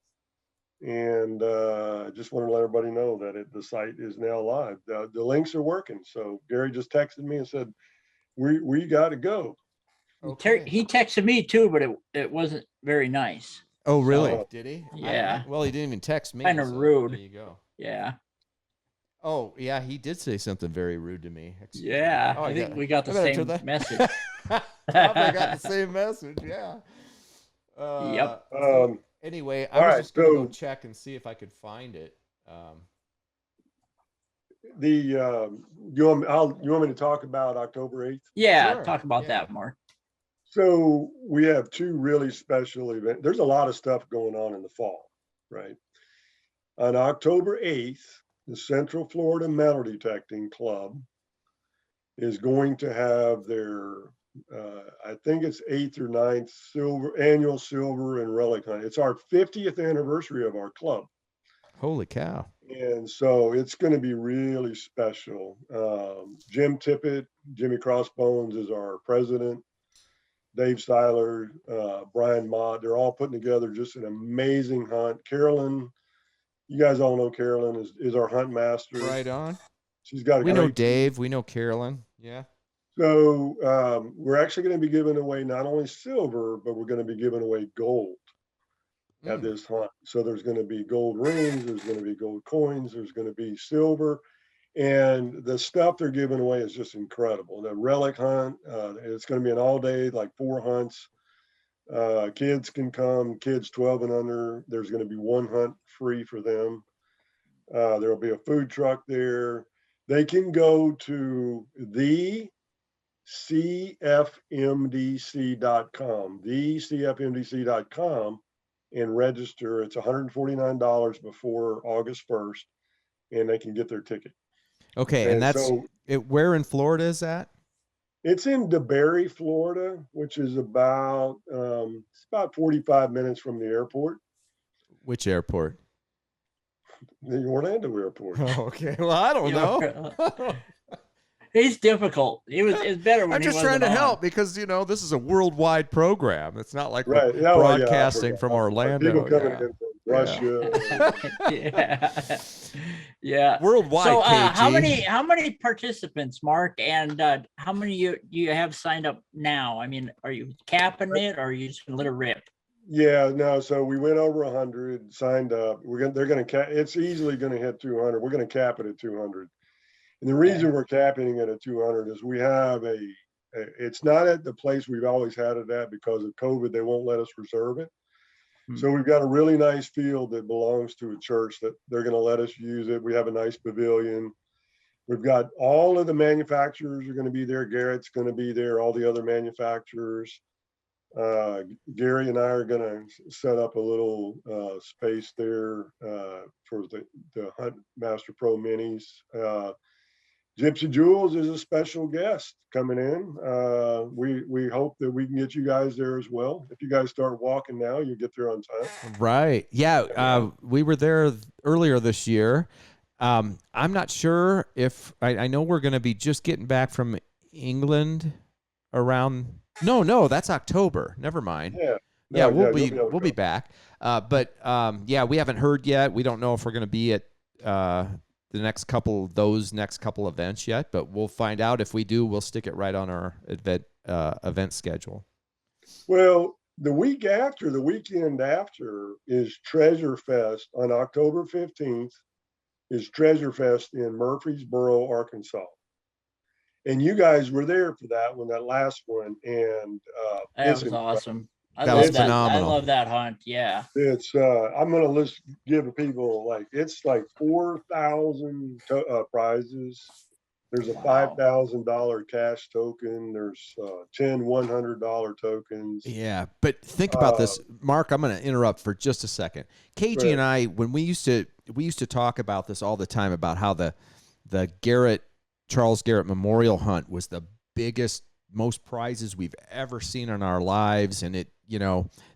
And I just want to let everybody know that the site is now live. The links are working. So Gary just texted me and said, we got to go. Okay. He texted me too, but it wasn't very nice. Oh, really? Did he? Yeah. Well, he didn't even text me. Kind of rude. There you go. Yeah. Oh, yeah, he did say something very rude to me. Yeah, I think we got the same message. Probably got the same message, yeah. Yep. Anyway, I was just going to go check and see if I could find it. You want me to talk about October 8th? Yeah, sure. Talk about that, Mark. So we have 2 really special events. There's a lot of stuff going on in the fall, right? On October 8th, the Central Florida Metal Detecting Club is going to have their, I think it's 8th or 9th annual silver and relic hunt. It's our 50th anniversary of our club. Holy cow. And so it's going to be really special. Jim Tippett, Jimmy Crossbones is our president. Dave Seiler, Brian Mott, they're all putting together just an amazing hunt. Carolyn, you guys all know Carolyn is our hunt master. Right on. She's got We know Dave. We know Carolyn. Yeah. So we're actually going to be giving away not only silver, but we're going to be giving away gold at this hunt. So there's going to be gold rings. There's going to be gold coins. There's going to be silver. And the stuff they're giving away is just incredible. The relic hunt, it's going to be an all day, like 4 hunts. Kids can come, kids 12 and under. There's going to be 1 hunt free for them. There'll be a food truck there. They can go to thecfmdc.com, thecfmdc.com, and register. It's $149 before August 1st, and they can get their ticket. Okay, and that's where in Florida is that? It's in DeBary, Florida, which is about 45 minutes from the airport. Which airport? The Orlando airport. Oh, okay. Well, I don't know. He's difficult. It's better when I'm just trying to help because this is a worldwide program. It's not like we're broadcasting from Orlando. People coming in from Russia. Yeah. Worldwide. So KG. how many participants, Mark, and how many you have signed up now? I mean, are you capping it, or are you just gonna let it rip? Yeah, no. So we went over 100 signed up. They're gonna cap. It's easily gonna hit 200. We're gonna cap it at 200. And the reason we're capping it at 200 is we have it's not at the place we've always had it at because of COVID. They won't let us reserve it. So we've got a really nice field that belongs to a church that they're going to let us use it. We have a nice pavilion. We've got all of the manufacturers are going to be there. Garrett's going to be there. All the other manufacturers. Gary and I are going to set up a little space there for the Hunt Master Pro Minis. Gypsy Jules is a special guest coming in. We hope that we can get you guys there as well. If you guys start walking now, you get there on time. Right. Yeah. We were there earlier this year. I'm not sure if I know we're going to be just getting back from England around. No, that's October. Never mind. Yeah. We'll be back. But we haven't heard yet. We don't know if we're going to be at the next couple events yet, but we'll find out. If we do, we'll stick it right on our event schedule. Well, the weekend after is Treasure Fest on October 15th. Is Treasure Fest in Murfreesboro, Arkansas. And you guys were there for that last one. And that was awesome. That was phenomenal. I love that hunt. Yeah. It's I'm gonna give people it's like 4,000 prizes. There's a $5,000 cash token. There's 10 $100 tokens. Yeah, but think about this, Mark. I'm going to interrupt for just a second. KG and I, when we used to talk about this all the time about how the Charles Garrett Memorial Hunt was the biggest, most prizes we've ever seen in our lives, and it,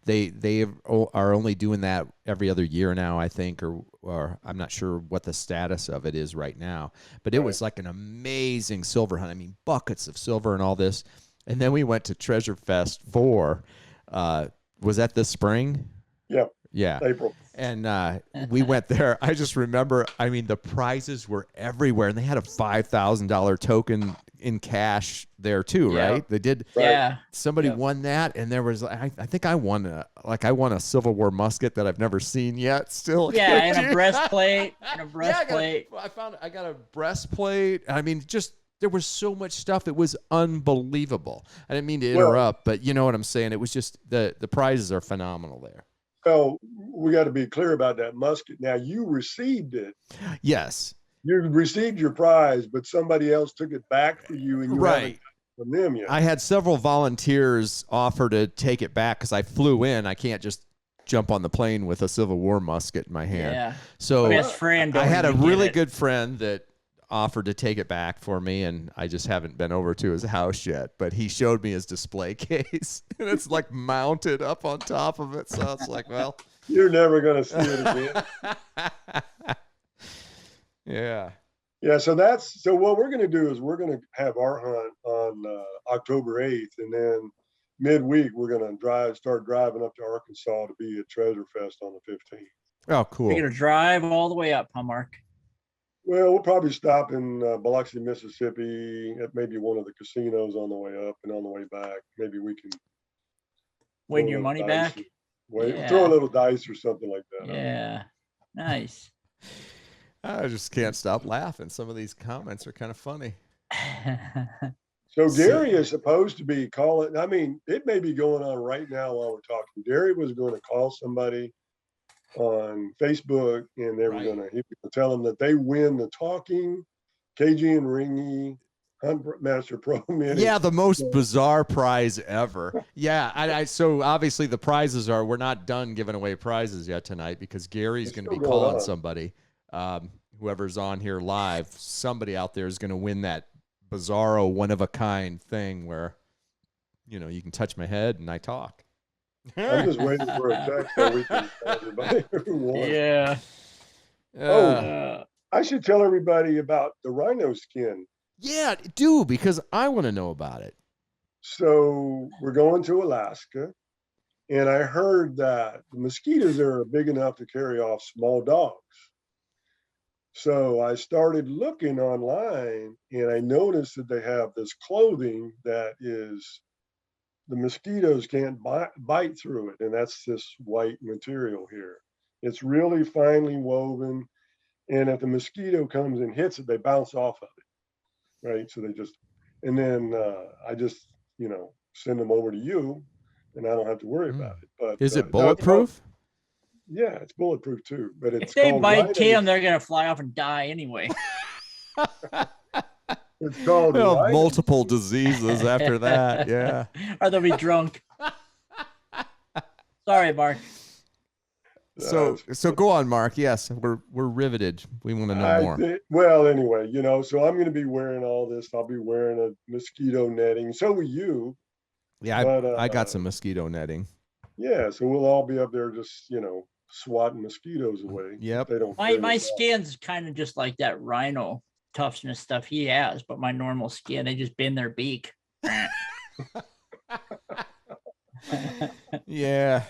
they are only doing that every other year now, I think, or I'm not sure what the status of it is right now. But it was like an amazing silver hunt. I mean, buckets of silver and all this. And then we went to Treasure Fest 4. Was that this spring? Yep. Yeah. April. And we went there. I just remember, I mean, the prizes were everywhere, and they had a $5,000 token in cash there too, right? They did. Yeah. Somebody won that, and there was, I think I won a Civil War musket that I've never seen yet. Still. Yeah, and a breastplate. I got a breastplate. I mean, just there was so much stuff. It was unbelievable. I didn't mean to interrupt, but you know what I'm saying. It was just the prizes are phenomenal there. Well, we got to be clear about that musket. Now, you received it. Yes. You received your prize, but somebody else took it back for you, and you haven't from them yet. I had several volunteers offer to take it back because I flew in. I can't just jump on the plane with a Civil War musket in my hand. Yeah. So best friend. I had a really good friend that offered to take it back for me, and I just haven't been over to his house yet, but he showed me his display case, and it's like mounted up on top of it. So it's like, well, you're never going to see it again. Yeah. So what we're going to do is we're going to have our hunt on October 8th, and then midweek we're going to start driving up to Arkansas to be at Treasure Fest on the 15th. Oh, cool. You're going to drive all the way up, huh, Mark? Well, we'll probably stop in Biloxi, Mississippi at maybe one of the casinos on the way up, and on the way back, maybe we can win your money back. Throw a little dice or something like that. Yeah. Nice. I just can't stop laughing. Some of these comments are kind of funny. So Gary is supposed to be calling. I mean, it may be going on right now while we're talking. Gary was going to call somebody on Facebook, and they were he was going to tell them that they win the talking KG and Ringy Hunt Master Pro Mini. Yeah, the most bizarre prize ever. Yeah, so obviously the prizes we're not done giving away prizes yet tonight because Gary's going to be calling somebody. Whoever's on here live, somebody out there is going to win that bizarro one-of-a-kind thing where, you can touch my head and I talk. I'm just waiting for a text so we can tell everybody who won. Yeah. I should tell everybody about the rhino skin. Yeah, do, because I want to know about it. So we're going to Alaska, and I heard that the mosquitoes are big enough to carry off small dogs. So I started looking online, and I noticed that they have this clothing that is, the mosquitoes can't bite through it. And that's this white material here. It's really finely woven. And if the mosquito comes and hits it, they bounce off of it. Right. So and then I just, send them over to you, and I don't have to worry about it. But is it bulletproof? Yeah, it's bulletproof too. But if they bite Tim, they're going to fly off and die anyway. It's called multiple diseases after that. Yeah. Or they'll be drunk. Sorry, Mark. So go on, Mark. Yes, we're riveted. We want to know more. Well, anyway, so I'm going to be wearing all this. I'll be wearing a mosquito netting. So will you. Yeah, I got some mosquito netting. Yeah, so we'll all be up there just, swatting mosquitoes away. Yep. They don't My skin's kind of just like that rhino toughness stuff he has, but my normal skin, they just bend their beak. Yeah.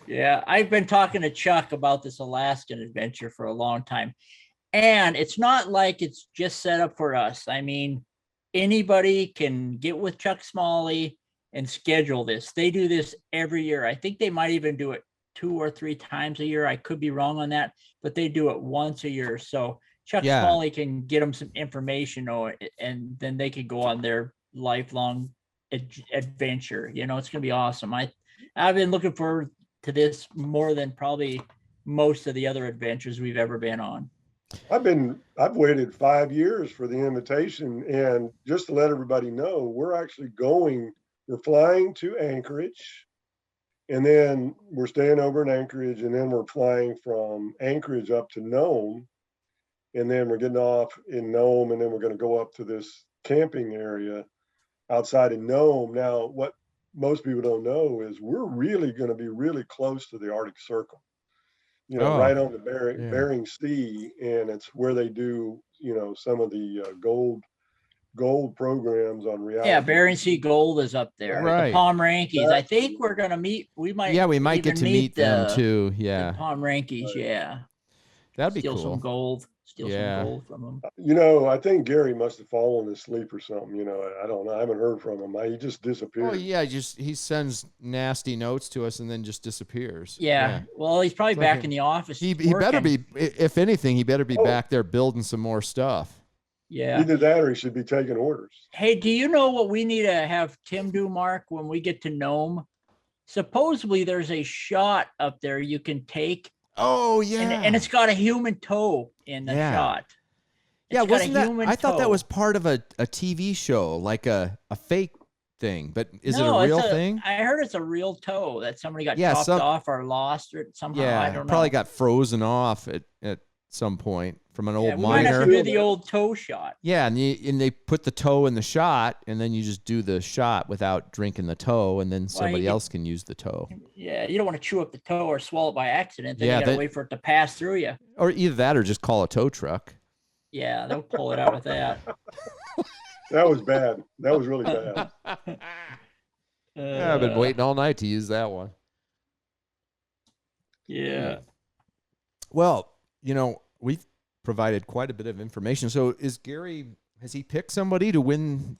Yeah, I've been talking to Chuck about this Alaskan adventure for a long time. And it's not like it's just set up for us. I mean, anybody can get with Chuck Smalley and schedule this. They do this every year. I think they might even do it 2 or 3 times a year. I could be wrong on that, but they do it once a year. So Chuck Smalley can get them some information, and then they could go on their lifelong adventure. It's going to be awesome. I've been looking forward to this more than probably most of the other adventures we've ever been on. I've waited 5 years for the invitation, and just to let everybody know, we're flying to Anchorage, and then we're staying over in Anchorage, and then we're flying from Anchorage up to Nome, and then we're getting off in Nome, and then we're going to go up to this camping area outside of Nome. Now, what most people don't know is we're really going to be really close to the Arctic Circle, right on the Bering Sea, and it's where they do, some of the gold programs on reality. Yeah, Bering Sea Gold is up there. Right. The Pomrankies. I think we're going to meet. We might get to meet them too. Yeah. The Pomrankies, yeah. That'd be Steal cool. some gold. Steal some gold from them. I think Gary must have fallen asleep or something. I don't know. I haven't heard from him. He just disappeared. Oh yeah, he sends nasty notes to us and then just disappears. Yeah. Well, he's probably back in the office. He better be. If anything, he better be back there building some more stuff. Yeah. Either that or he should be taking orders. Hey, do you know what we need to have Tim do, Mark, when we get to Nome? Supposedly there's a shot up there you can take. Oh yeah. And it's got a human toe in the shot. Wasn't that? I thought that was part of a TV show, like a fake thing. But is it a real thing? I heard it's a real toe that somebody got chopped off or lost or somehow. Yeah, I don't know. Probably got frozen off at some point from an old we miner. might have to do the old toe shot. Yeah, and they put the toe in the shot, and then you just do the shot without drinking the toe, and then somebody else can use the toe. Yeah, you don't want to chew up the toe or swallow it by accident. Then you got to wait for it to pass through you. Or either that or just call a tow truck. Yeah, they'll pull it out with that. That was bad. That was really bad. I've been waiting all night to use that one. Yeah. Well, we've provided quite a bit of information. So has he picked somebody to win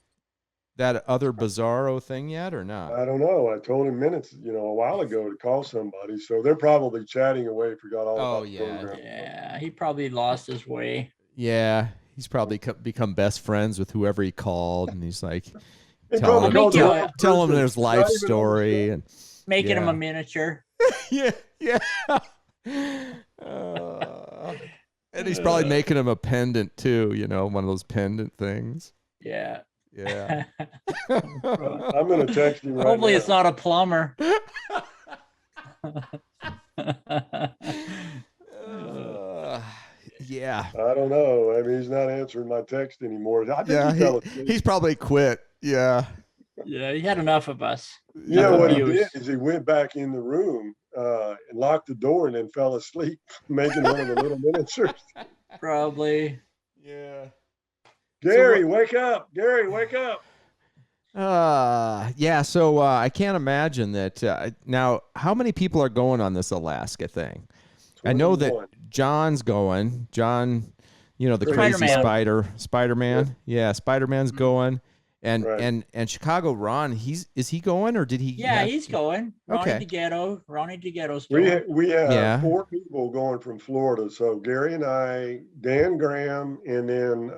that other Bizarro thing yet or not? I don't know. I told him minutes, a while ago to call somebody. So they're probably chatting away, forgot all about the program. Yeah, he probably lost his way. Yeah, he's probably become best friends with whoever he called, and he's like, tell him his life story and making him a miniature. yeah. And he's probably making him a pendant too, one of those pendant things. Yeah. Yeah. I'm going to text him right Hopefully now. it's not a plumber. Yeah. I don't know. I mean, he's not answering my text anymore. He's probably quit. Yeah. Yeah, he had enough of us. What he did is he went back in the room and locked the door and then fell asleep, making one of the little miniatures. Probably. Yeah. Gary, wake up. Gary, wake up. Yeah. So I can't imagine that. Now, how many people are going on this Alaska thing? 21. I know that John's going. John, the crazy Spider-Man. Yeah, Spider-Man's going. And Chicago Ron, is he going or did he? Yeah, he's going. Ronnie DeGhetto's going. We have 4 people going from Florida. So Gary and I, Dan Graham, and then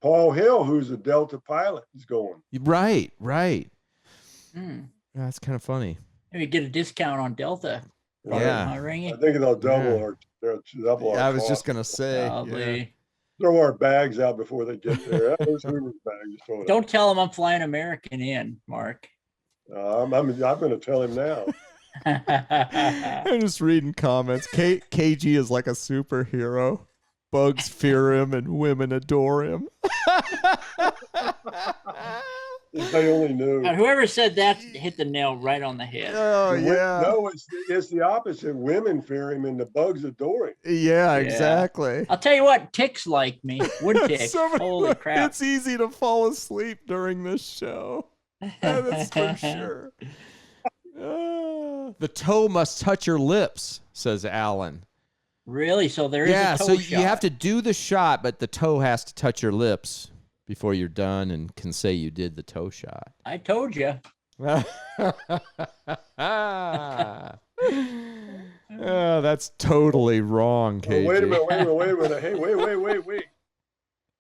Paul Hill, who's a Delta pilot, is going. Right. That's kind of funny. Maybe get a discount on Delta. Yeah, I think they'll double our I was just gonna say. Probably. Yeah. Throw our bags out before they get there. Those Hoover's bags. Don't tell him I'm flying American in, Mark. I'm going to tell him now. I'm just reading comments. KG is like a superhero. Bugs fear him and women adore him. If they only knew. Whoever said that hit the nail right on the head. Oh, yeah. No, it's the opposite. Women fear him and the bugs adore him. Yeah, exactly. I'll tell you what, ticks like me. Wood ticks. Holy crap. It's easy to fall asleep during this show. That's for sure. The toe must touch your lips, says Alan. Really? So there is a toe so shot. you have to do the shot, but the toe has to touch your lips before you're done and can say you did the toe shot. I told you. Oh, that's totally wrong, KG. Oh, wait a minute. Hey, wait.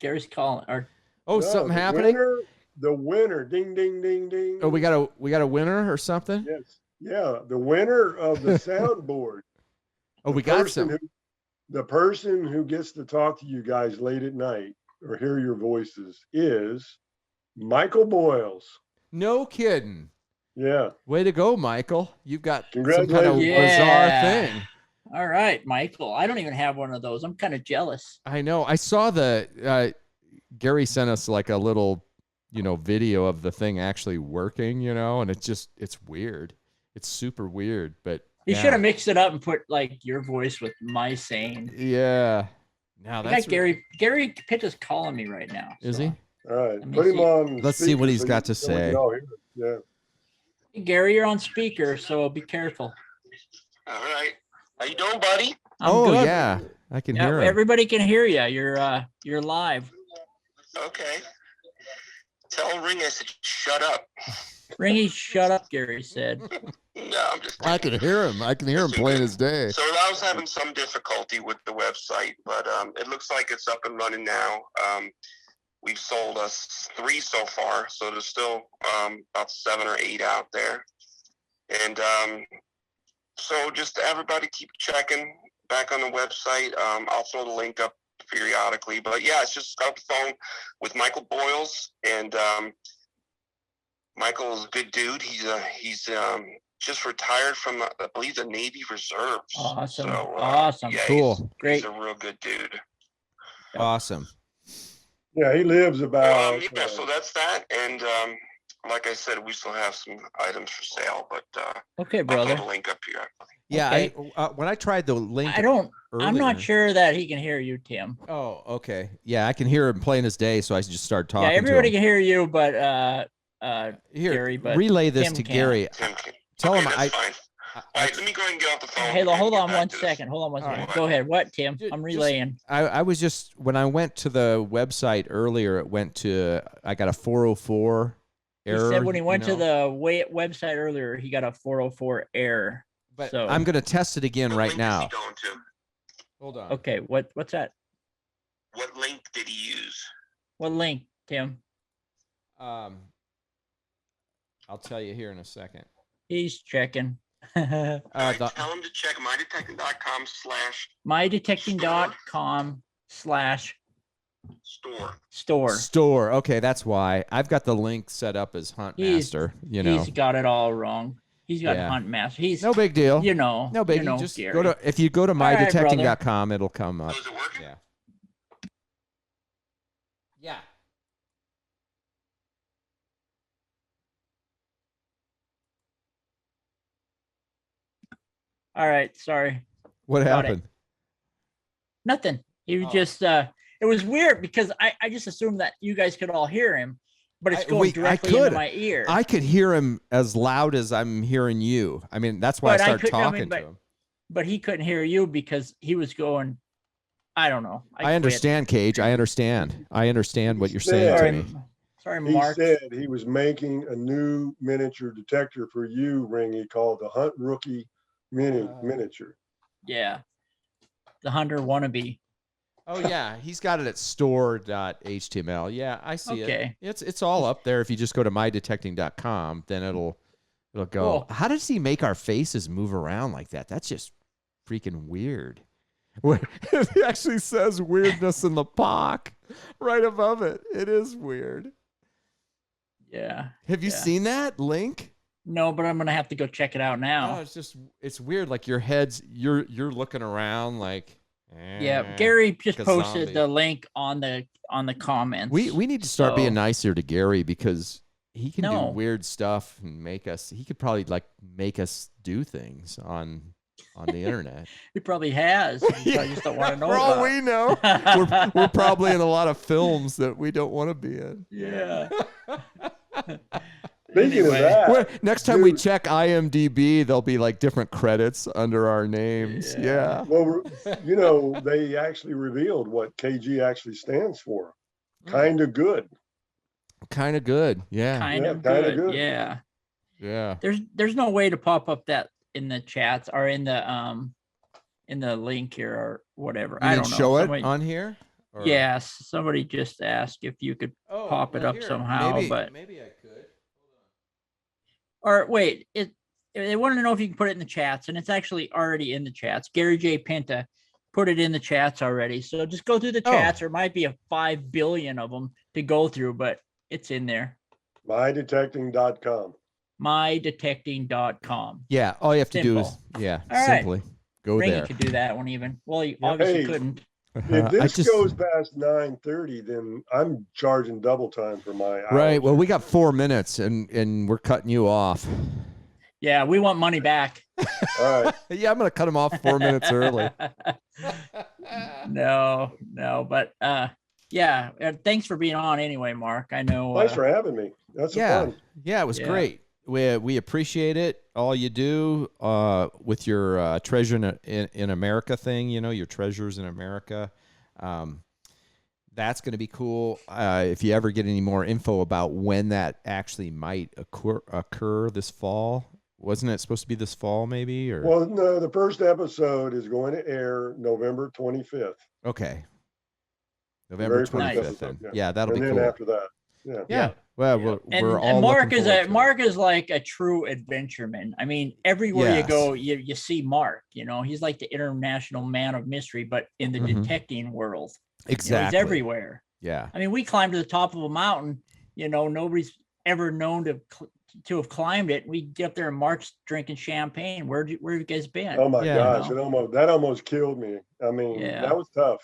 Gary's calling. Something happening? The winner. Ding, ding, ding, ding. Oh, we got a winner or something? Yes. Yeah, the winner of the soundboard. We got some. The person who gets to talk to you guys late at night or hear your voices is Michael Boyles. No kidding. Yeah. Way to go, Michael. You've got some kind of Congratulations. bizarre thing. All right, Michael. I don't even have one of those. I'm kind of jealous. I know. I saw Gary sent us like a little, video of the thing actually working, and it's weird. It's super weird, but You should have mixed it up and put like your voice with my saying. Yeah. Now that's Gary Pitt is calling me right now. Is he? All right. Put him on. Let's see what he's got to say. Yeah. Hey, Gary, you're on speaker, so be careful. All right. How you doing, buddy? I'm good. Yeah. I can hear him. Everybody can hear you. You're live. Okay. Tell Ringy I said shut up. Ringy, shut up, Gary said. No, I'm just kidding. I can hear him. I can hear him plain as day. So I was having some difficulty with the website, but it looks like it's up and running now. We've sold us 3 so far, so there's still about 7 or 8 out there. And so just everybody keep checking back on the website. I'll throw the link up periodically, but yeah, it's just got the phone with Michael Boyles, and Michael is a good dude. He's just retired from, I believe, the Navy Reserves. Awesome. So, awesome. Yeah, Cool. Great. He's a real good dude. Awesome. Yeah, he lives about. So that's that. And like I said, we still have some items for sale, but Okay, I'll brother. put a link up here. Yeah, Okay. when I tried the link, I'm not earlier- sure that he can hear you, Tim. Oh, okay. Yeah, I can hear him plain as day, so I just started talking. Yeah, everybody to him. can hear you, but Here, Gary, but relay this Tim to can't. Gary. Tim can- Tell okay, him that's fine. All right, let me go ahead and get off the phone. Hey, and hold get on back one to this. second. Hold on one All second. right. Go ahead. What, Tim? I'm Just- relaying. I was just when I went to the website earlier, it went to I got a 404 He error. said when he went to you know. the website earlier, he got a 404 error. But so I'm gonna test it again What right link is now. he going to? Hold on. okay. What's that? What link did he use? What link, Tim? I'll tell you here in a second. He's checking. All right, The- tell him to check mydetecting.com/ mydetecting.com/store. Store. Okay, that's why. I've got the link set up as Hunt Master. You know, He's got it all wrong. He's got Yeah. Hunt Master. He's no big deal. No big. You know, Just Gary. go to if you go to right, mydetecting.com, it'll come up. Oh, is it working? Yeah. Yeah. All right, sorry. What Got it. happened? Nothing. He was Oh. just it was weird because I just assumed that you guys could all hear him, but it's going directly into my ear. I could hear him as loud as I'm hearing you. I mean, that's why But I I started couldn't- I talking mean, to but- him. But he couldn't hear you because he was going, I don't know. I understand, Cage. I understand. I understand what you're saying Yeah. to Sorry, me. sorry, He Mark. said he was making a new miniature detector for you, Ringy, called the Hunt Rookie Miniature. Yeah. The Hunter wannabe. Oh yeah, he's got it at store.html. Yeah, I see Okay. it. It's all up there. If you just go to mydetecting.com, then it'll go. Cool. How does he make our faces move around like that? That's just freaking weird. It actually says weirdness in the POC right above it. It is weird. Yeah. Have you Yeah. seen that link? No, but I'm gonna have to go check it out now. No, it's weird. Like your head's, you're looking around like. Yeah, Gary just like posted the link on the comments. We need to start being nicer to Gary because he can do weird stuff and he could probably like make us do things on the internet. He probably has. I just don't want to know. For all we know, we're probably in a lot of films that we don't want to be in. Yeah. Speaking of that, next time we check IMDb, there'll be like different credits under our names. Yeah. Well, they actually revealed what KG actually stands for. Kind of good. Kind of good. Yeah. Kind of good. Yeah. Yeah. There's no way to pop up that in the chats or in the link here or whatever. You I don't know. Show it on here. Or? Yes. Somebody just asked if you could pop it up somehow, but maybe I could. Or wait, they wanted to know if you can put it in the chats, and it's actually already in the chats. Gary J. Pinta put it in the chats already. So just go through the chats. There might be 5 billion of them to go through, but it's in there. Mydetecting.com. Mydetecting.com. Yeah, all you have to do is simply go Ringy there. could do that one even. Well, you obviously couldn't. If this goes past 9:30, then I'm charging double time for my hours. Right. Well, we got 4 minutes, and we're cutting you off. Yeah, we want money back. All right. Yeah, I'm gonna cut him off 4 minutes early. No, but yeah. Thanks for being on anyway, Mark. I know. Thanks for having me. That's fun. Yeah, it was great. We appreciate it. All you do with your treasure in America thing, your treasures in America. That's going to be cool. If you ever get any more info about when that actually might occur this fall. Wasn't it supposed to be this fall maybe? Or Well, no, the first episode is going to air November 25th. Okay. November 25th. Then. Yeah, that'll be cool. And then after that. Yeah. Well, we're all Mark is like a true adventureman. I mean, everywhere you go, you see Mark. He's like the international man of mystery, but in the detecting world. Exactly. He's everywhere. Yeah. I mean, we climbed to the top of a mountain. Nobody's ever known to have climbed it. We get up there in March drinking champagne. Where have you guys been? Oh my gosh, that almost killed me. I mean, that was tough.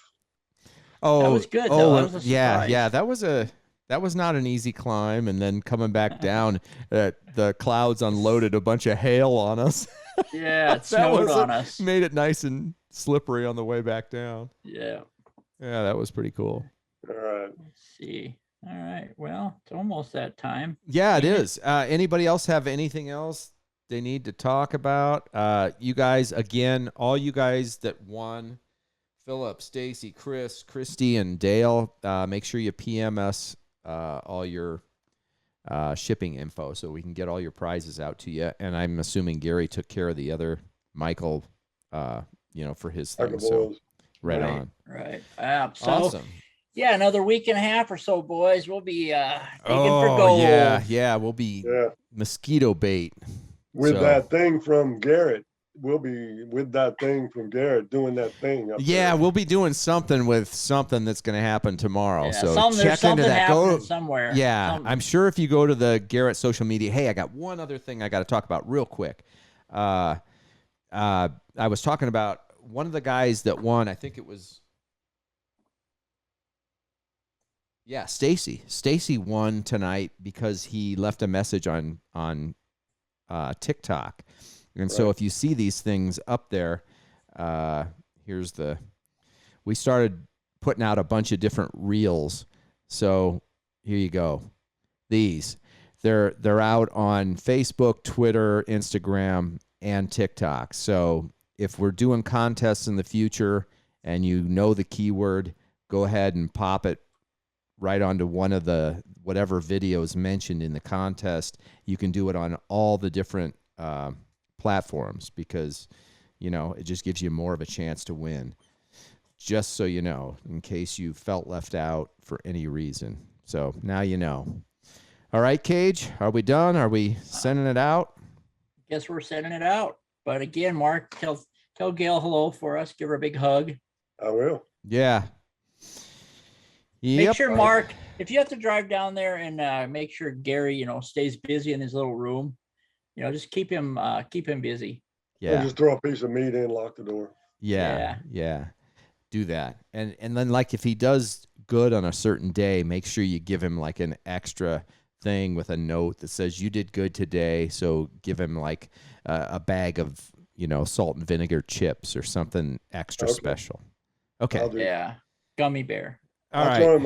Oh, that was good though. That was a yeah. That was not an easy climb, and then coming back down, the clouds unloaded a bunch of hail on us. Yeah, it snowed on us. Made it nice and slippery on the way back down. Yeah. Yeah, that was pretty cool. All right. Let's see. All right. Well, it's almost that time. Yeah, it is. Anybody else have anything else they need to talk about? You guys, again, all you guys that won, Philip, Stacy, Chris, Christy, and Dale, make sure you PM us all your shipping info so we can get all your prizes out to you. And I'm assuming Gary took care of the other Michael, for his thing. So right on. Right. So, awesome. Yeah, another week and a half or so, boys. We'll be digging for gold. Yeah. We'll be mosquito bait. With that thing from Garrett. We'll be with that thing from Garrett doing that thing. We'll be doing something with something that's going to happen tomorrow. So check into that. Go somewhere. Yeah, I'm sure if you go to the Garrett social media. Hey, I got one other thing I got to talk about real quick. I was talking about one of the guys that won. I think it was. Yeah, Stacy. Stacy won tonight because he left a message on TikTok. And so if you see these things up there, we started putting out a bunch of different reels. So here you go. They're out on Facebook, Twitter, Instagram, and TikTok. So if we're doing contests in the future and you know the keyword, go ahead and pop it right onto one of the whatever videos mentioned in the contest. You can do it on all the different platforms because, it just gives you more of a chance to win. Just so you know, in case you felt left out for any reason. So now you know. All right, Cage, are we done? Are we sending it out? Guess we're sending it out. But again, Mark, tell Gail hello for us. Give her a big hug. I will. Yeah. Make sure, Mark, if you have to drive down there and make sure Gary, stays busy in his little room, just keep him busy. Or just throw a piece of meat in, lock the door. Yeah. Do that. And then like if he does good on a certain day, make sure you give him like an extra thing with a note that says you did good today. So give him like a bag of, salt and vinegar chips or something extra special. Okay. Yeah. Gummy bear. I'll throw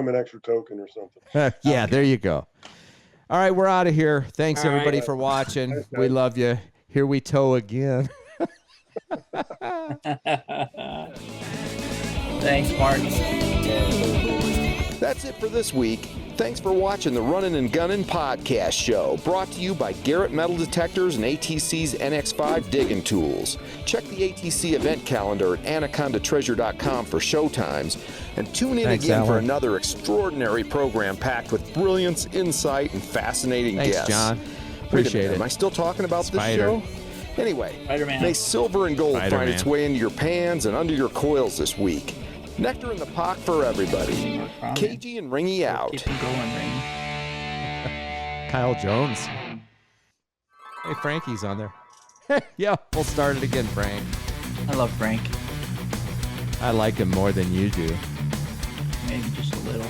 him an extra token or something. Yeah, there you go. All right, we're out of here. Thanks everybody for watching. Thanks, we love you. Here we tow again. Thanks, Mark. That's it for this week. Thanks for watching the Runnin Gunnin Podcast Show, brought to you by Garrett Metal Detectors and ATC's NX5 Diggin tools. Check the ATC event calendar at anacondatreasure.com for showtimes, and tune in again for another extraordinary program packed with brilliance, insight, and fascinating guests. Thanks, John. Appreciate it. Am I still talking about this show? Anyway, may silver and gold find its way into your pans and under your coils this week. Nectar in the pot for everybody. KG and Ringy out. Keep it going, Ringy. Kyle Jones. Hey, Frankie's on there. Yeah, we'll start it again, Frank. I love Frank. I like him more than you do. Maybe just a little.